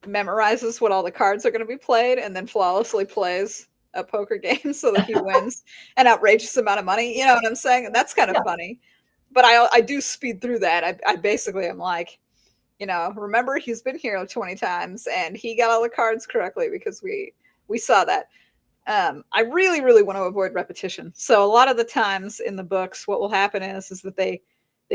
[SPEAKER 2] memorizes what all the cards are going to be played and then flawlessly plays a poker game so that he wins an outrageous amount of money. You know what I'm saying? And that's kind of funny. But I do speed through that. I basically am like, remember, he's been here 20 times and he got all the cards correctly because we saw that. I really, really want to avoid repetition. So a lot of the times in the books, what will happen is that they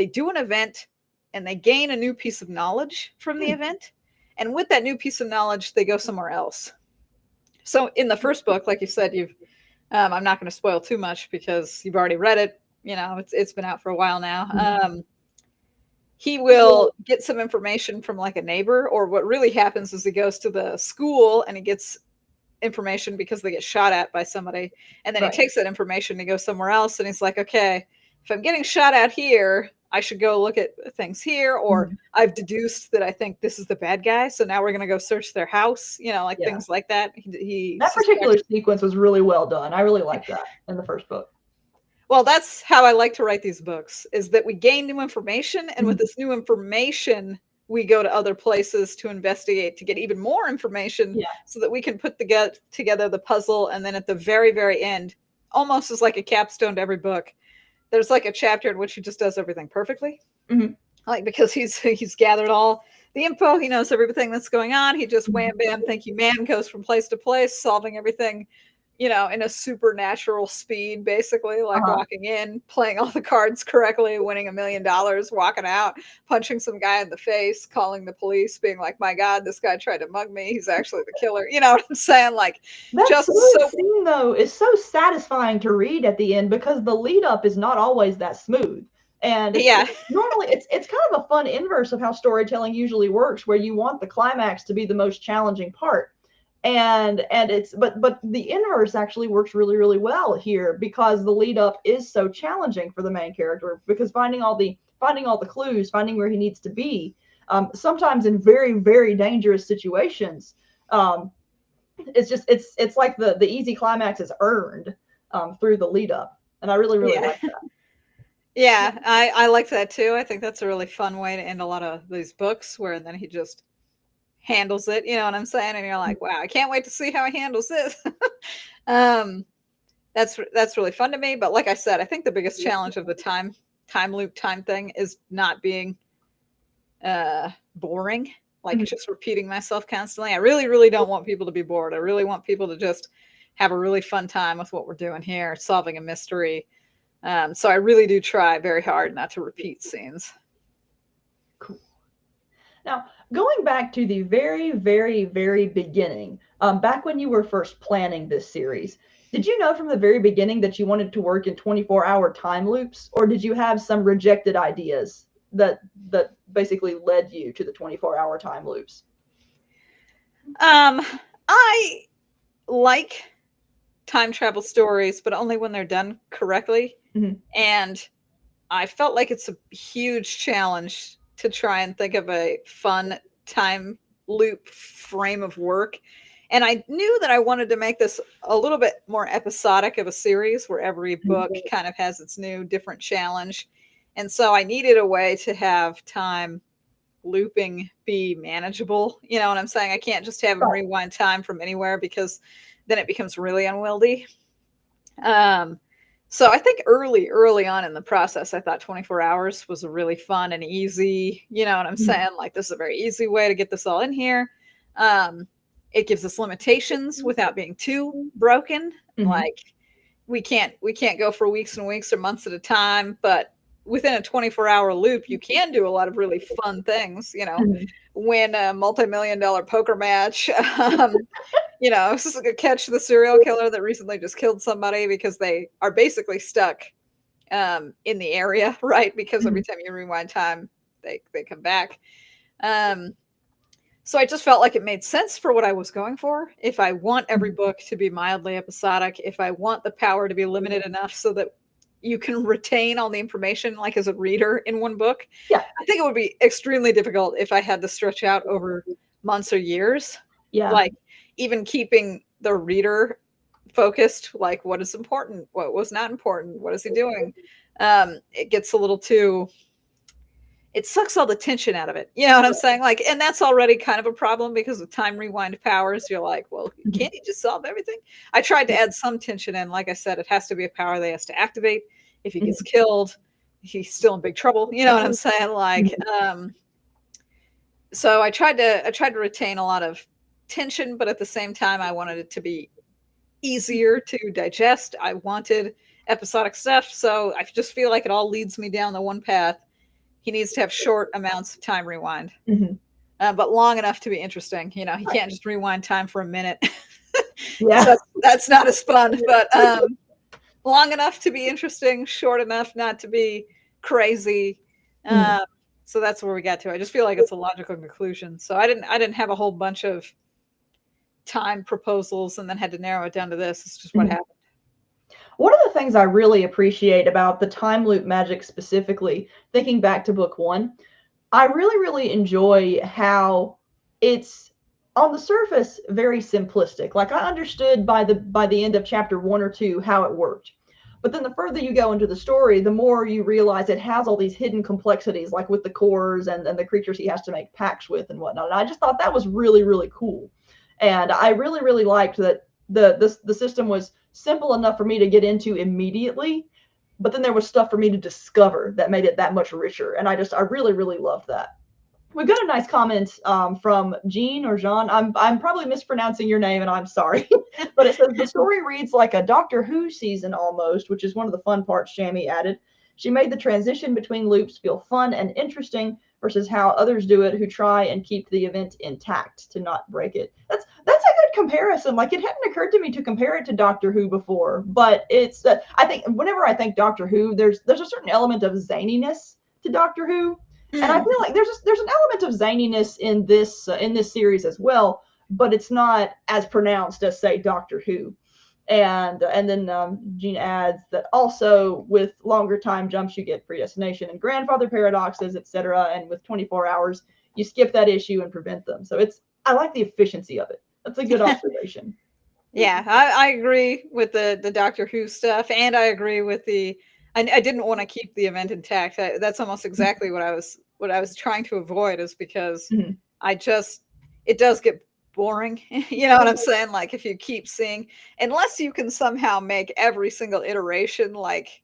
[SPEAKER 2] do an event and they gain a new piece of knowledge from the event. And with that new piece of knowledge, they go somewhere else. So in the first book, like you said, I'm not going to spoil too much because you've already read it. It's been out for a while now. He will get some information from like a neighbor, or what really happens is he goes to the school and he gets information because they get shot at by somebody. And then he takes that information and he goes somewhere else. And he's like, okay, if I'm getting shot at here, I should go look at things here, or I've deduced that I think this is the bad guy. So now we're going to go search their house, things like that.
[SPEAKER 1] That particular sequence was really well done. I really liked that in the first book.
[SPEAKER 2] Well, that's how I like to write these books, is that we gain new information. And with this new information, we go to other places to investigate, to get even more information so that we can put together the puzzle. And then at the very, very end, almost as like a capstone to every book, there's like a chapter in which he just does everything perfectly. Like, because he's gathered all the info, he knows everything that's going on. He just wham, bam, thank you, man, goes from place to place, solving everything, in a supernatural speed, basically, like walking in, playing all the cards correctly, winning $1 million, walking out, punching some guy in the face, calling the police, being like, my God, this guy tried to mug me. He's actually the killer. You know what I'm saying? Like,
[SPEAKER 1] that scene, though, is so satisfying to read at the end because the lead up is not always that smooth. And normally it's kind of a fun inverse of how storytelling usually works, where you want the climax to be the most challenging part. And it's but the inverse actually works really, really well here, because the lead up is so challenging for the main character, because finding all the clues, finding where he needs to be, sometimes in very, very dangerous situations, it's like the easy climax is earned through the lead up, and I really, really like that.
[SPEAKER 2] Yeah, I like that too. I think that's a really fun way to end a lot of these books, where then he just handles it, you know what I'm saying? And you're like, wow, I can't wait to see how he handles this. That's really fun to me. But like I said, I think the biggest challenge of the time loop thing is not being boring, like just repeating myself constantly. I really, really don't want people to be bored. I really want people to just have a really fun time with what we're doing here, solving a mystery. So I really do try very hard not to repeat scenes.
[SPEAKER 1] Cool. Now, going back to the very, very, very beginning, back when you were first planning this series, did you know from the very beginning that you wanted to work in 24-hour time loops, or did you have some rejected ideas that basically led you to the 24-hour time loops?
[SPEAKER 2] I like time travel stories, but only when they're done correctly. And I felt like it's a huge challenge to try and think of a fun time loop frame of work And I knew that I wanted to make this a little bit more episodic of a series where every book kind of has its new different challenge. And so I needed a way to have time looping be manageable. You know what I'm saying? I can't just have them rewind time from anywhere, because then it becomes really unwieldy. So I think early on in the process, I thought 24 hours was a really fun and easy, you know what I'm saying? Like, this is a very easy way to get this all in here. It gives us limitations without being too broken. Like, we can't go for weeks and weeks or months at a time, but within a 24-hour loop, you can do a lot of really fun things, you know, win a multi-million-dollar poker match, you know, catch the serial killer that recently just killed somebody, because they are basically stuck in the area, right? Because every time you rewind time, they come back. So I just felt like it made sense for what I was going for. If I want every book to be mildly episodic, if I want the power to be limited enough so that you can retain all the information, like as a reader in one book, I think it would be extremely difficult if I had to stretch out over months or years. Like, even keeping the reader focused, like, what is important, what was not important, what is he doing? It gets a little too, it sucks all the tension out of it. You know what I'm saying? Like, and that's already kind of a problem because of time rewind powers. You're like, well, can't he just solve everything? I tried to add some tension in. Like I said, it has to be a power that he has to activate. If he gets killed, he's still in big trouble. You know what I'm saying? Like, so I tried to retain a lot of tension, but at the same time, I wanted it to be easier to digest. I wanted episodic stuff. So I just feel like it all leads me down the one path. He needs to have short amounts of time rewind, but long enough to be interesting. You know, he can't just rewind time for a minute. That's not as fun, but long enough to be interesting, short enough not to be crazy. So that's where we got to. I just feel like it's a logical conclusion. So I didn't have a whole bunch of time proposals and then had to narrow it down to this. It's just what happened.
[SPEAKER 1] One of the things I really appreciate about the time loop magic specifically, thinking back to book one, I really enjoy how it's on the surface very simplistic. Like, I understood by the end of chapter 1 or 2 how it worked. But then the further you go into the story, the more you realize it has all these hidden complexities, like with the cores and the creatures he has to make pacts with and whatnot. And I just thought that was really cool. And I really liked that the system was simple enough for me to get into immediately, but then there was stuff for me to discover that made it that much richer. And I really loved that. We've got a nice comment from Jean or Jean. I'm probably mispronouncing your name, and I'm sorry. But it says, the story reads like a Doctor Who season almost, which is one of the fun parts Shami added. She made the transition between loops feel fun and interesting versus how others do it who try and keep the event intact to not break it. That's a good comparison. Like, it hadn't occurred to me to compare it to Doctor Who before, but it's I think whenever I think Doctor Who, there's a certain element of zaniness to Doctor Who. And I feel like there's an element of zaniness in this series as well, but it's not as pronounced as, say, Doctor Who. And then Jean adds that also with longer time jumps you get predestination and grandfather paradoxes, etc. And with 24 hours you skip that issue and prevent them. So I like the efficiency of it. That's a good observation.
[SPEAKER 2] Yeah, I agree with the Doctor Who stuff, and I agree with I didn't want to keep the event intact. That's almost exactly what I was trying to avoid, is because it does get boring. You know what I'm saying? Like, if you keep seeing, unless you can somehow make every single iteration like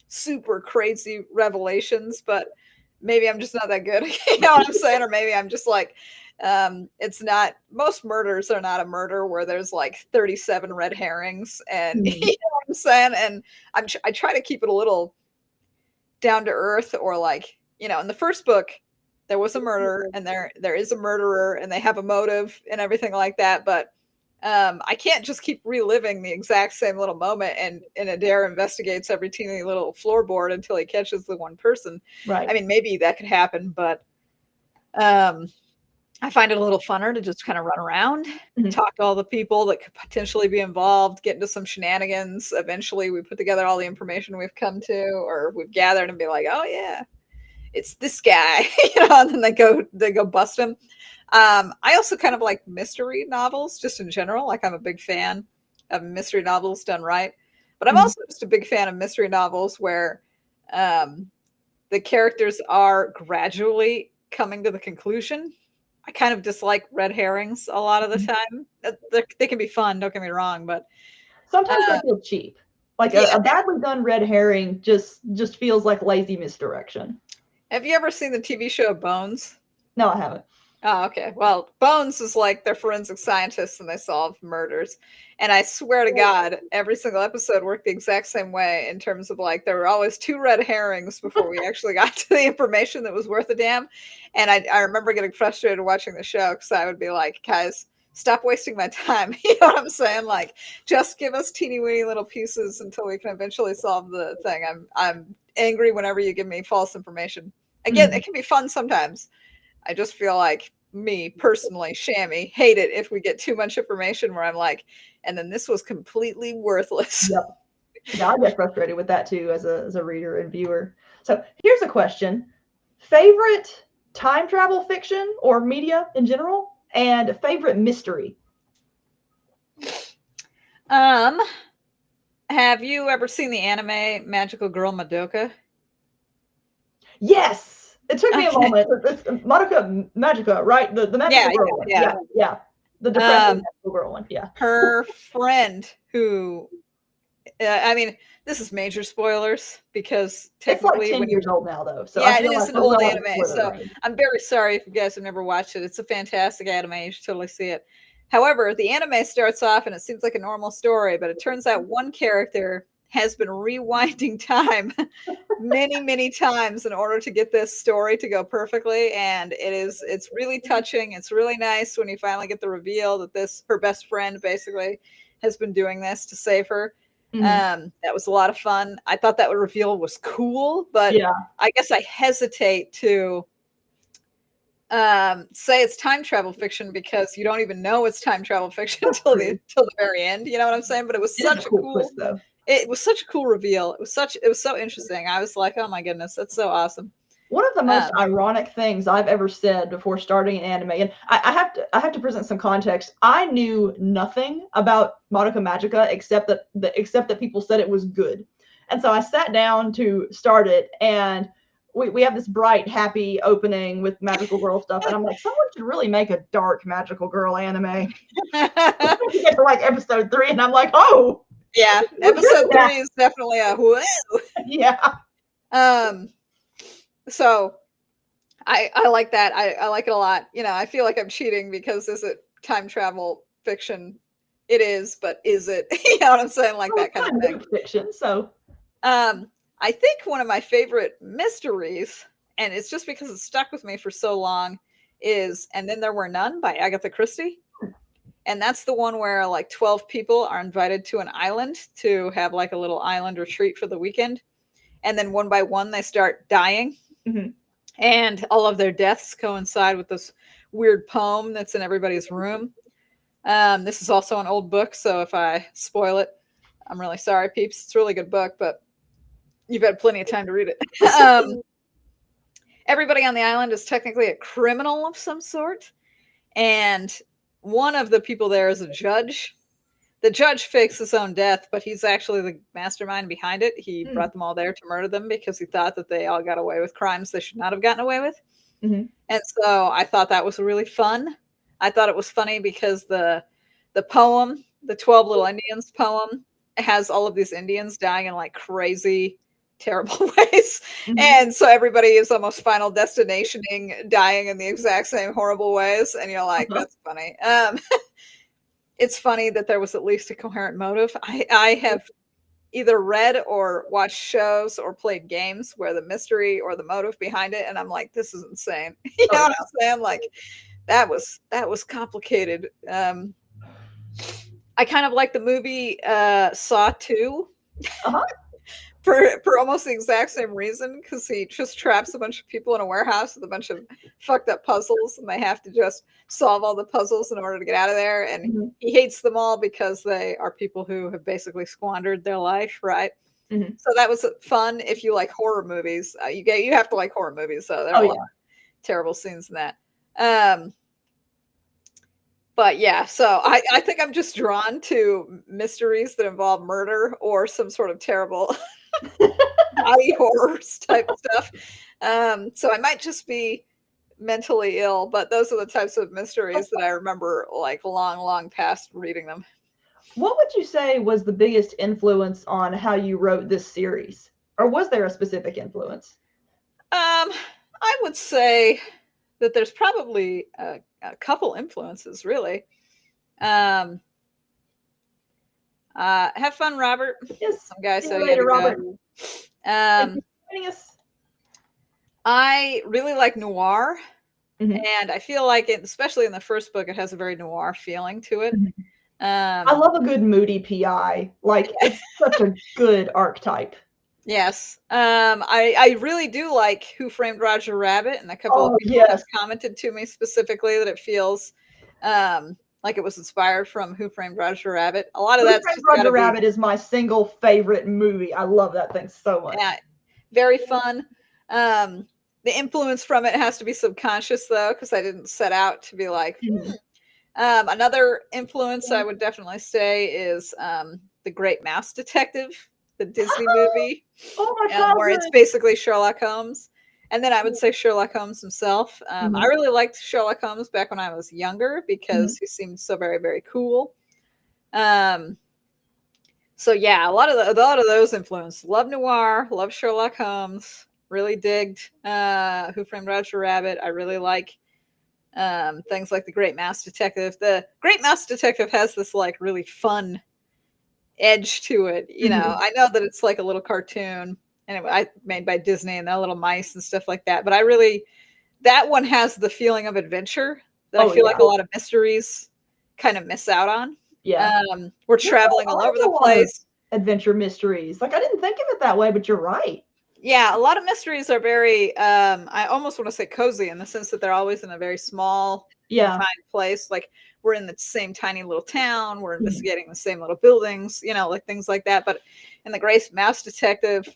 [SPEAKER 2] super crazy revelations, but maybe I'm just not that good. You know what I'm saying? Or maybe I'm just like, it's not, most murders are not a murder where there's like 37 red herrings, and you know what I'm saying? And I try to keep it a little down to earth, or like, you know, in the first book there was a murder and there is a murderer and they have a motive and everything like that, but I can't just keep reliving the exact same little moment, and Adair investigates every teeny little floorboard until he catches the one person.
[SPEAKER 1] Right.
[SPEAKER 2] I mean, maybe that could happen, but I find it a little funner to just kind of run around, talk to all the people that could potentially be involved, get into some shenanigans. Eventually we put together all the information we've come to, or we've gathered, and be like, oh yeah, it's this guy, you know, and then they go bust him. I also kind of like mystery novels just in general. Like I'm a big fan of mystery novels done right. But I'm
[SPEAKER 1] Mhm.
[SPEAKER 2] also just a big fan of mystery novels where the characters are gradually coming to the conclusion. I kind of dislike red herrings a lot of the time. They can be fun, don't get me wrong, but
[SPEAKER 1] Sometimes they
[SPEAKER 2] uh,
[SPEAKER 1] feel cheap. Like
[SPEAKER 2] yeah.
[SPEAKER 1] a badly done red herring just feels like lazy misdirection.
[SPEAKER 2] Have you ever seen the TV show Bones?
[SPEAKER 1] No, I haven't.
[SPEAKER 2] Oh, okay. Well, Bones is like they're forensic scientists and they solve murders. And I swear to God, every single episode worked the exact same way in terms of like there were always two red herrings before we actually got to the information that was worth a damn. And I remember getting frustrated watching the show because I would be like, guys, stop wasting my time. You know what I'm saying? Like, just give us teeny weeny little pieces until we can eventually solve the thing. I'm angry whenever you give me false information. Again,
[SPEAKER 1] Mhm.
[SPEAKER 2] it can be fun sometimes. I just feel like me personally, Shami, hate it if we get too much information where I'm like, and then this was completely worthless.
[SPEAKER 1] Yep. Yeah, I get frustrated with that too as a reader and viewer. So here's a question. Favorite time travel fiction or media in general, and favorite mystery?
[SPEAKER 2] Um, have you ever seen the anime Magical Girl Madoka?
[SPEAKER 1] Yes. It took me a
[SPEAKER 2] Okay.
[SPEAKER 1] moment. It's Madoka Magica, right? The magical
[SPEAKER 2] Yeah,
[SPEAKER 1] girl one.
[SPEAKER 2] yeah,
[SPEAKER 1] Yeah, yeah. The
[SPEAKER 2] yeah.
[SPEAKER 1] depressing magical girl one. Yeah.
[SPEAKER 2] Her friend who, I mean, this is major spoilers because
[SPEAKER 1] It's like
[SPEAKER 2] technically
[SPEAKER 1] 10
[SPEAKER 2] when you
[SPEAKER 1] years old now though. So I
[SPEAKER 2] yeah, it
[SPEAKER 1] feel
[SPEAKER 2] is
[SPEAKER 1] like
[SPEAKER 2] an
[SPEAKER 1] we're
[SPEAKER 2] old
[SPEAKER 1] well in
[SPEAKER 2] anime,
[SPEAKER 1] spoiler
[SPEAKER 2] so
[SPEAKER 1] range.
[SPEAKER 2] I'm very sorry if you guys have never watched it. It's a fantastic anime. You should totally see it. However, the anime starts off and it seems like a normal story, but it turns out one character has been rewinding time many, many times in order to get this story to go perfectly. And it's really touching. It's really nice when you finally get the reveal that this her best friend basically has been doing this to save her.
[SPEAKER 1] Mhm.
[SPEAKER 2] That was a lot of fun. I thought that reveal was cool, but
[SPEAKER 1] Yeah.
[SPEAKER 2] I guess I hesitate to say it's time travel fiction because you don't even know it's time travel fiction
[SPEAKER 1] That's true.
[SPEAKER 2] till the very end. You know what I'm saying? But
[SPEAKER 1] It is a cool twist though.
[SPEAKER 2] it was such a cool reveal. It was so interesting. I was like, oh my goodness, that's so awesome.
[SPEAKER 1] One of the most
[SPEAKER 2] Um,
[SPEAKER 1] ironic things I've ever said before starting an anime, and I have to present some context. I knew nothing about Madoka Magica except that people said it was good, and so I sat down to start it, and we have this bright, happy opening with magical girl stuff, and I'm like, someone should really make a dark magical girl anime. You get to like episode 3, and I'm like, oh,
[SPEAKER 2] yeah,
[SPEAKER 1] we're
[SPEAKER 2] episode
[SPEAKER 1] good now.
[SPEAKER 2] 3 is definitely a whoo.
[SPEAKER 1] Yeah.
[SPEAKER 2] Um, so I like that. I like it a lot. You know, I feel like I'm cheating because is it time travel fiction? It is, but is it? You know what I'm saying? Like
[SPEAKER 1] Well,
[SPEAKER 2] that
[SPEAKER 1] it's
[SPEAKER 2] kind of
[SPEAKER 1] kind
[SPEAKER 2] thing.
[SPEAKER 1] of fiction, so.
[SPEAKER 2] I think one of my favorite mysteries, and it's just because it stuck with me for so long, is And Then There Were None by Agatha Christie. And that's the one where like 12 people are invited to an island to have like a little island retreat for the weekend. And then one by one, they start dying.
[SPEAKER 1] Mhm.
[SPEAKER 2] And all of their deaths coincide with this weird poem that's in everybody's room. This is also an old book, so if I spoil it, I'm really sorry, peeps. It's a really good book, but you've had plenty of time to read it. Everybody on the island is technically a criminal of some sort, and one of the people there is a judge. The judge fakes his own death, but he's actually the mastermind behind it. He
[SPEAKER 1] Mm.
[SPEAKER 2] brought them all there to murder them because he thought that they all got away with crimes they should not have gotten away with.
[SPEAKER 1] Mhm.
[SPEAKER 2] And so I thought that was really fun. I thought it was funny because the poem, the 12 Little Indians poem, has all of these Indians dying in like crazy, terrible ways.
[SPEAKER 1] Mhm.
[SPEAKER 2] And so everybody is almost final destinationing dying in the exact same horrible ways. And you're like,
[SPEAKER 1] Uh-huh.
[SPEAKER 2] that's funny. It's funny that there was at least a coherent motive. I have either read or watched shows or played games where the mystery or the motive behind it, and I'm like, this is insane. You
[SPEAKER 1] Oh
[SPEAKER 2] know what
[SPEAKER 1] yeah.
[SPEAKER 2] I'm saying? Like that was complicated. I kind of like the movie Saw 2
[SPEAKER 1] Uh-huh.
[SPEAKER 2] for almost the exact same reason because he just traps a bunch of people in a warehouse with a bunch of fucked up puzzles and they have to just solve all the puzzles in order to get out of there. And
[SPEAKER 1] Mhm.
[SPEAKER 2] he hates them all because they are people who have basically squandered their life, right?
[SPEAKER 1] Mhm.
[SPEAKER 2] So that was fun if you like horror movies. You have to like horror movies, so there
[SPEAKER 1] Oh
[SPEAKER 2] are a lot
[SPEAKER 1] yeah.
[SPEAKER 2] of terrible scenes in that. Um, But yeah, so I think I'm just drawn to mysteries that involve murder or some sort of terrible body horrors type stuff. So I might just be mentally ill, but those are the types of mysteries that I remember like long past reading them.
[SPEAKER 1] What would you say was the biggest influence on how you wrote this series? Or was there a specific influence?
[SPEAKER 2] I would say that there's probably a couple influences, really. Um, have fun, Robert.
[SPEAKER 1] Yes.
[SPEAKER 2] Some guy
[SPEAKER 1] See
[SPEAKER 2] said
[SPEAKER 1] you
[SPEAKER 2] he had
[SPEAKER 1] later,
[SPEAKER 2] to
[SPEAKER 1] Robert.
[SPEAKER 2] go.
[SPEAKER 1] Thank you
[SPEAKER 2] Um,
[SPEAKER 1] for joining us.
[SPEAKER 2] I really like noir,
[SPEAKER 1] Mhm.
[SPEAKER 2] and I feel like it, especially in the first book, it has a very noir feeling to it.
[SPEAKER 1] Mhm. I love a good moody PI. Like, it's such a good archetype.
[SPEAKER 2] Yes. I really do like Who Framed Roger Rabbit, and a couple of
[SPEAKER 1] Oh,
[SPEAKER 2] people have
[SPEAKER 1] yes.
[SPEAKER 2] commented to me specifically that it feels like it was inspired from Who Framed Roger Rabbit. A lot of
[SPEAKER 1] Who
[SPEAKER 2] that's
[SPEAKER 1] Framed
[SPEAKER 2] just got
[SPEAKER 1] Roger
[SPEAKER 2] to be
[SPEAKER 1] Rabbit is my single favorite movie. I love that thing so much.
[SPEAKER 2] very fun. Um, the influence from it has to be subconscious though, because I didn't set out to be like,
[SPEAKER 1] Mhm.
[SPEAKER 2] Another influence I would definitely say is The Great Mouse Detective, the Disney movie,
[SPEAKER 1] Oh, my
[SPEAKER 2] where it's
[SPEAKER 1] childhood.
[SPEAKER 2] basically Sherlock Holmes. And then I would say Sherlock Holmes himself. I
[SPEAKER 1] Mhm.
[SPEAKER 2] really liked Sherlock Holmes back when I was younger because
[SPEAKER 1] Mhm.
[SPEAKER 2] he seemed so very cool. Um, so yeah, a lot of those influences. Love noir, love Sherlock Holmes. Really digged Who Framed Roger Rabbit. I really like things like The Great Mouse Detective. The Great Mouse Detective has this like really fun edge to it.
[SPEAKER 1] Mhm.
[SPEAKER 2] I know that it's like a little cartoon and I made by Disney and the little mice and stuff like that, but I really that one has the feeling of adventure that I
[SPEAKER 1] Oh,
[SPEAKER 2] feel
[SPEAKER 1] yeah.
[SPEAKER 2] like a lot of mysteries kind of miss out on.
[SPEAKER 1] Yeah.
[SPEAKER 2] We're
[SPEAKER 1] There's
[SPEAKER 2] traveling all over
[SPEAKER 1] a
[SPEAKER 2] the
[SPEAKER 1] lot of
[SPEAKER 2] place.
[SPEAKER 1] adventure mysteries. Like, I didn't think of it that way, but you're right.
[SPEAKER 2] Yeah, a lot of mysteries are very I almost want to say cozy in the sense that they're always in a very small
[SPEAKER 1] Yeah.
[SPEAKER 2] confined place. Like we're in the same tiny little town, we're
[SPEAKER 1] Mhm.
[SPEAKER 2] investigating the same little buildings, like things like that. But in the Grace Mouse Detective,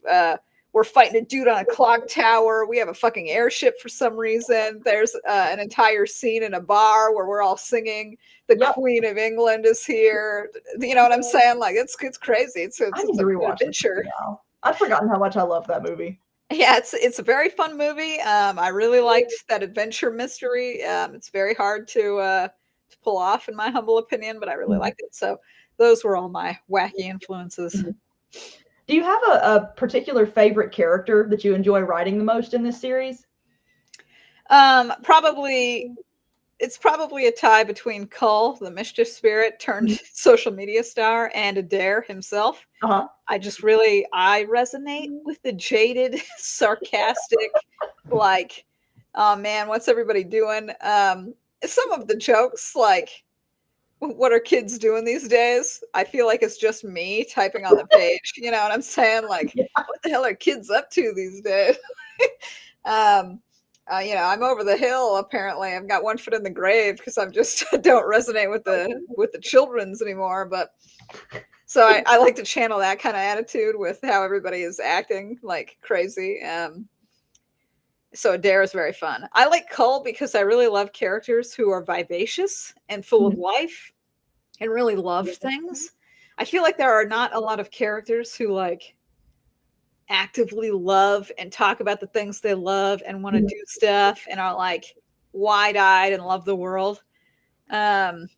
[SPEAKER 2] we're fighting a dude on a clock tower. We have a fucking airship for some reason. There's an entire scene in a bar where we're all singing "The
[SPEAKER 1] Yep.
[SPEAKER 2] Queen of England is here." You know what I'm saying? Like it's crazy.
[SPEAKER 1] I
[SPEAKER 2] It's
[SPEAKER 1] need to
[SPEAKER 2] an
[SPEAKER 1] rewatch this
[SPEAKER 2] adventure.
[SPEAKER 1] movie now. I'd forgotten how much I love that movie.
[SPEAKER 2] Yeah, it's a very fun movie. I really liked that adventure mystery. It's very hard to pull off, in my humble opinion, but I really
[SPEAKER 1] Mhm.
[SPEAKER 2] liked it. So those were all my wacky influences.
[SPEAKER 1] Mhm. Do you have a particular favorite character that you enjoy writing the most in this series?
[SPEAKER 2] Probably it's probably a tie between Cull, the mischief spirit turned
[SPEAKER 1] Mhm.
[SPEAKER 2] social media star, and Adair himself.
[SPEAKER 1] Uh-huh.
[SPEAKER 2] I resonate with the jaded, sarcastic, like, oh man, what's everybody doing? Some of the jokes, like, what are kids doing these days? I feel like it's just me typing on the page. You know what I'm saying? Like,
[SPEAKER 1] Yeah.
[SPEAKER 2] what the hell are kids up to these days? um, I'm over the hill. Apparently, I've got one foot in the grave because I'm just don't resonate with the children's anymore. But so I like to channel that kind of attitude with how everybody is acting like crazy. So Adair is very fun. I like Cull because I really love characters who are vivacious and full of
[SPEAKER 1] Mhm.
[SPEAKER 2] life and really love things. I feel like there are not a lot of characters who like actively love and talk about the things they love and want to
[SPEAKER 1] Mhm.
[SPEAKER 2] do stuff and are like wide-eyed and love the world. Um,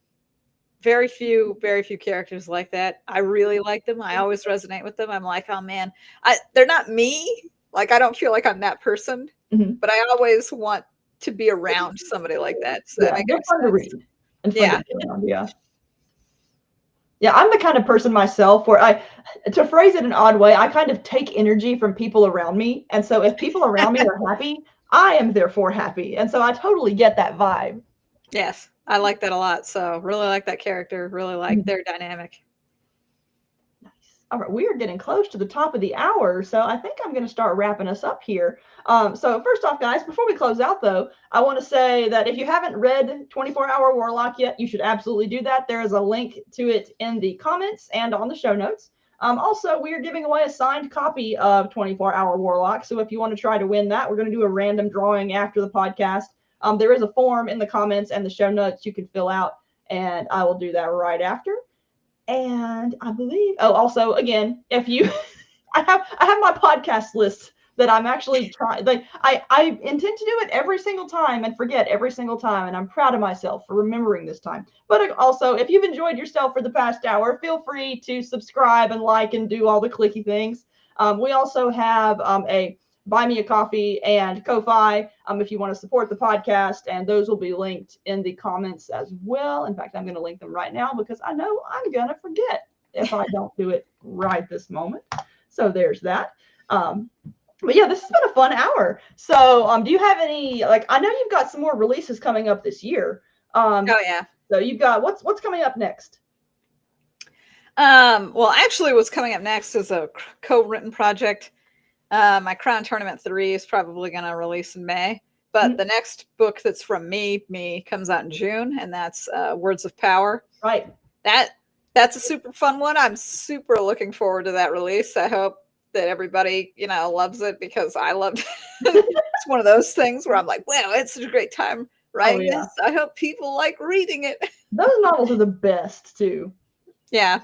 [SPEAKER 2] very few characters like that. I really like them. I always resonate with them. I'm like, oh man, they're not me. Like I don't feel like I'm that person,
[SPEAKER 1] Mhm.
[SPEAKER 2] but I always want to be around somebody like that. Does that
[SPEAKER 1] Yeah,
[SPEAKER 2] make
[SPEAKER 1] they're
[SPEAKER 2] any
[SPEAKER 1] fun to
[SPEAKER 2] sense?
[SPEAKER 1] read and fun to
[SPEAKER 2] Yeah.
[SPEAKER 1] be around, yeah. Yeah, I'm the kind of person myself where to phrase it an odd way, I kind of take energy from people around me, and so if people around me are happy, I am therefore happy, and so I totally get that vibe.
[SPEAKER 2] Yes. I like that a lot. So really like that character. Really like
[SPEAKER 1] Mhm.
[SPEAKER 2] their dynamic.
[SPEAKER 1] Nice. All right, we are getting close to the top of the hour, so I think I'm going to start wrapping us up here. So first off, guys, before we close out, though, I want to say that if you haven't read 24-Hour Warlock yet, you should absolutely do that. There is a link to it in the comments and on the show notes. Also, we are giving away a signed copy of 24-Hour Warlock, so if you want to try to win that, we're going to do a random drawing after the podcast. There is a form in the comments and the show notes you can fill out. and I will do that right after. And I believe, oh, also, again, if you, I have my podcast list that I'm actually trying, like, I intend to do it every single time and forget every single time. And I'm proud of myself for remembering this time. But also, if you've enjoyed yourself for the past hour, feel free to subscribe and like and do all the clicky things. We also have a Buy Me a Coffee and Ko-Fi if you want to support the podcast, and those will be linked in the comments as well. In fact, I'm going to link them right now because I know I'm going to forget if I don't do it right this moment. So there's that. But yeah, this has been a fun hour. So do you have any, like, I know you've got some more releases coming up this year.
[SPEAKER 2] Oh yeah.
[SPEAKER 1] So you've got, what's coming up next?
[SPEAKER 2] Well, actually what's coming up next is a co-written project. My Crown Tournament 3 is probably going to release in May, but the next book that's from me comes out in June, and that's Words of Power.
[SPEAKER 1] Right.
[SPEAKER 2] That's a super fun one. I'm super looking forward to that release. I hope that everybody, loves it because I loved it. It's one of those things where I'm like, wow, it's such a great time writing this. I hope people like reading it.
[SPEAKER 1] Those novels are the best too.
[SPEAKER 2] Yeah.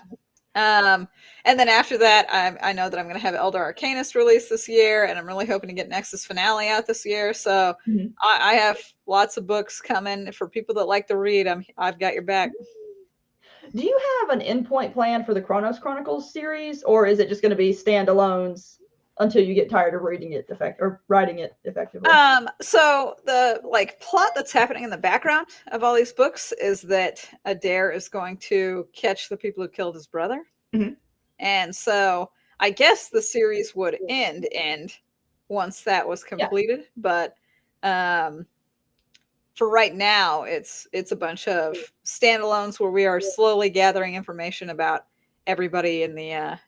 [SPEAKER 2] And then after that, I know that I'm going to have Elder Arcanist release this year, and I'm really hoping to get Nexus Finale out this year. So I have lots of books coming for people that like to read. I've got your back.
[SPEAKER 1] Do you have an endpoint plan for the Chronos Chronicles series, or is it just going to be standalones until you get tired of reading it writing it effectively?
[SPEAKER 2] So the plot that's happening in the background of all these books is that Adair is going to catch the people who killed his brother. And so I guess the series would end once that was completed. But for right now, it's a bunch of standalones where we are slowly gathering information about everybody in the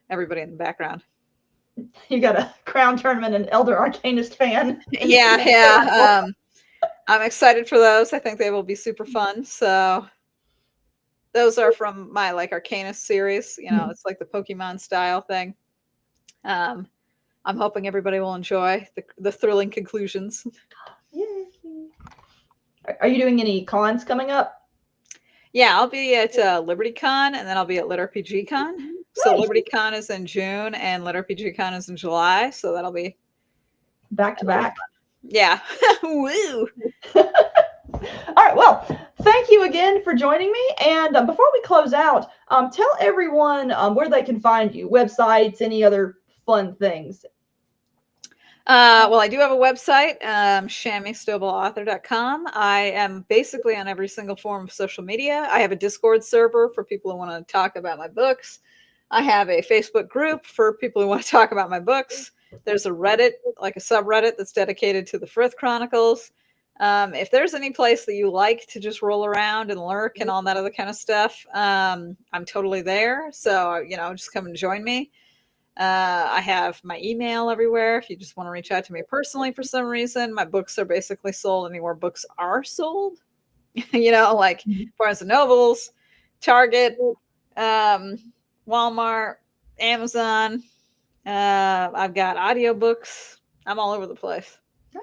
[SPEAKER 2] background.
[SPEAKER 1] You got a Crown Tournament and Elder Arcanist fan.
[SPEAKER 2] Yeah. I'm excited for those. I think they will be super fun. So those are from my Arcanist series. It's like the Pokemon style thing. I'm hoping everybody will enjoy the thrilling conclusions.
[SPEAKER 1] Yay. Are you doing any cons coming up?
[SPEAKER 2] Yeah, I'll be at LibertyCon, and then I'll be at LitRPGCon. Nice. So LibertyCon is in June, and LitRPGCon is in July. So that'll be
[SPEAKER 1] back to back.
[SPEAKER 2] Yeah. Woo.
[SPEAKER 1] All right. Well, thank you again for joining me. And before we close out, tell everyone where they can find you, websites, any other fun things.
[SPEAKER 2] Well, I do have a website, ShamiStovallAuthor.com. I am basically on every single form of social media. I have a Discord server for people who want to talk about my books. I have a Facebook group for people who want to talk about my books. There's a Reddit, like a subreddit that's dedicated to the Frith Chronicles. If there's any place that you like to just roll around and lurk and all that other kind of stuff, I'm totally there. So, just come and join me. I have my email everywhere if you just want to reach out to me personally for some reason. My books are basically sold anywhere books are sold. Barnes and Nobles, Target, Walmart, Amazon. I've got audiobooks. I'm all over the place.
[SPEAKER 1] Nice.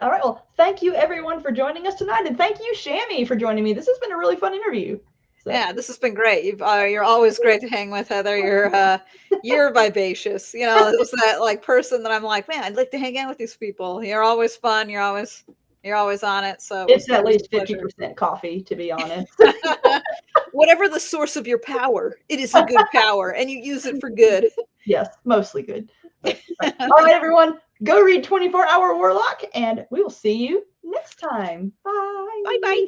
[SPEAKER 1] All right. Well, thank you everyone for joining us tonight. And thank you, Shami, for joining me. This has been a really fun interview.
[SPEAKER 2] So. Yeah, this has been great. You're always great to hang with, Heather. You're vivacious. It's that person that I'm like, man, I'd like to hang out with these people. You're always fun. You're always on it. So
[SPEAKER 1] it's at least 50% coffee, to be honest.
[SPEAKER 2] Whatever the source of your power, it is a good power, and you use it for good.
[SPEAKER 1] Yes, mostly good. All right, everyone, go read 24 Hour Warlock, and we will see you next time. Bye.
[SPEAKER 2] Bye-bye.